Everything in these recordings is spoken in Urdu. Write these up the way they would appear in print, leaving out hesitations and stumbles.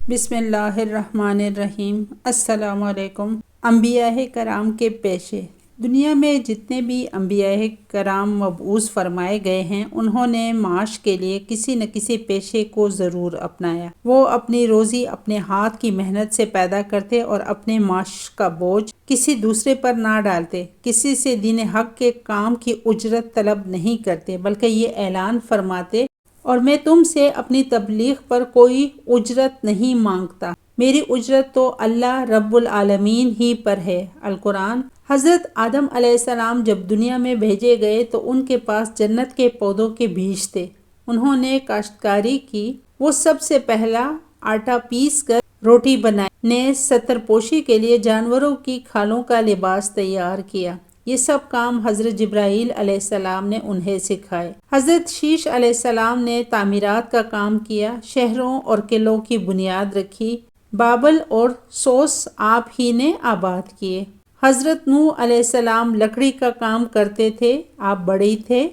بسم اللہ الرحمن الرحیم۔ السلام علیکم۔ انبیاء کرام کے پیشے۔ دنیا میں جتنے بھی انبیاء کرام مبعوث فرمائے گئے ہیں، انہوں نے معاش کے لیے کسی نہ کسی پیشے کو ضرور اپنایا۔ وہ اپنی روزی اپنے ہاتھ کی محنت سے پیدا کرتے اور اپنے معاش کا بوجھ کسی دوسرے پر نہ ڈالتے، کسی سے دین حق کے کام کی اجرت طلب نہیں کرتے، بلکہ یہ اعلان فرماتے اور میں تم سے اپنی تبلیغ پر کوئی اجرت نہیں مانگتا، میری اجرت تو اللہ رب العالمین ہی پر ہے۔ القرآن۔ حضرت آدم علیہ السلام جب دنیا میں بھیجے گئے تو ان کے پاس جنت کے پودوں کے بیج تھے۔ انہوں نے کاشتکاری کی، وہ سب سے پہلا آٹا پیس کر روٹی بنائی، نے ستر پوشی کے لیے جانوروں کی کھالوں کا لباس تیار کیا۔ یہ سب کام حضرت جبرائیل علیہ السلام نے انہیں سکھائے۔ حضرت شیش علیہ السلام نے تعمیرات کا کام کیا، شہروں اور قلعوں کی بنیاد رکھی، بابل اور سوس آپ ہی نے آباد کیے۔ حضرت نوح علیہ السلام لکڑی کا کام کرتے تھے، آپ بڑی تھے،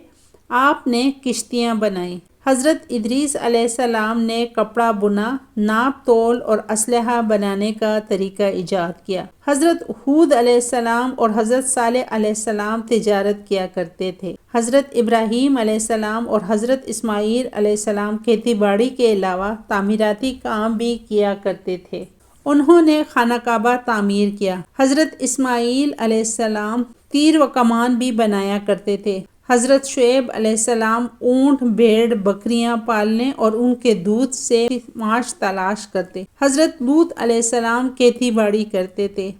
آپ نے کشتیاں بنائیں۔ حضرت ادریس علیہ السلام نے کپڑا بنا، ناپ تول اور اسلحہ بنانے کا طریقہ ایجاد کیا۔ حضرت ہود علیہ السلام اور حضرت صالح علیہ السلام تجارت کیا کرتے تھے۔ حضرت ابراہیم علیہ السلام اور حضرت اسماعیل علیہ السلام کھیتی باڑی کے علاوہ تعمیراتی کام بھی کیا کرتے تھے۔ انہوں نے خانہ کعبہ تعمیر کیا۔ حضرت اسماعیل علیہ السلام تیر و کمان بھی بنایا کرتے تھے۔ حضرت شعیب علیہ السلام اونٹ، بھیڑ، بکریاں پالنے اور ان کے دودھ سے معاش تلاش کرتے۔ حضرت لوط علیہ السلام کھیتی باڑی کرتے تھے۔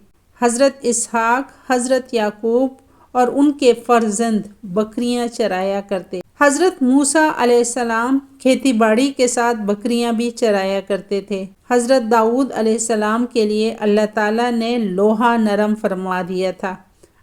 حضرت اسحاق، حضرت یعقوب اور ان کے فرزند بکریاں چرایا کرتے۔ حضرت موسیٰ علیہ السلام کھیتی باڑی کے ساتھ بکریاں بھی چرایا کرتے تھے۔ حضرت داؤد علیہ السلام کے لیے اللہ تعالیٰ نے لوہا نرم فرما دیا تھا،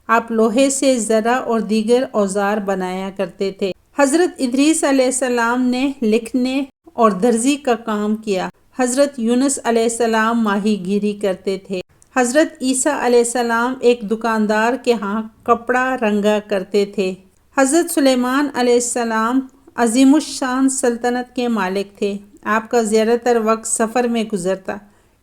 آپ لوہے سے زرہ اور دیگر اوزار بنایا کرتے تھے۔ حضرت ادریس علیہ السلام نے لکھنے اور درزی کا کام کیا۔ حضرت یونس علیہ السلام ماہی گیری کرتے تھے۔ حضرت عیسیٰ علیہ السلام ایک دکاندار کے ہاں کپڑا رنگا کرتے تھے۔ حضرت سلیمان علیہ السلام عظیم الشان سلطنت کے مالک تھے، آپ کا زیادہ تر وقت سفر میں گزرتا،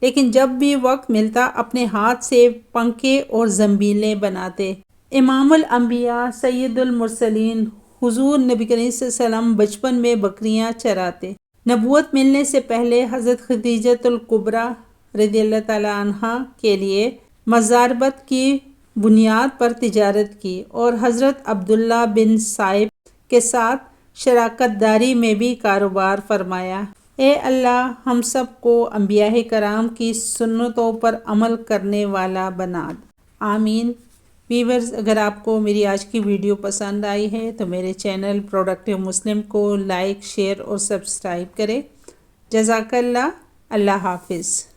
لیکن جب بھی وقت ملتا اپنے ہاتھ سے پنکھے اور زنبیلیں بناتے۔ امام الانبیاء سید المرسلین حضور نبی کریم صلی اللہ علیہ وسلم بچپن میں بکریاں چراتے۔ نبوت ملنے سے پہلے حضرت خدیجہ الکبریٰ رضی اللہ تعالیٰ عنہا کے لیے مزاربت کی بنیاد پر تجارت کی اور حضرت عبداللہ بن صائب کے ساتھ شراکت داری میں بھی کاروبار فرمایا۔ اے اللہ ہم سب کو انبیاء کرام کی سنتوں پر عمل کرنے والا بنا دے، آمین۔ ویورز، اگر آپ کو میری آج کی ویڈیو پسند آئی ہے تو میرے چینل پروڈکٹیو مسلم کو لائک، شیئر اور سبسکرائب کریں۔ جزاک اللہ۔ اللہ حافظ۔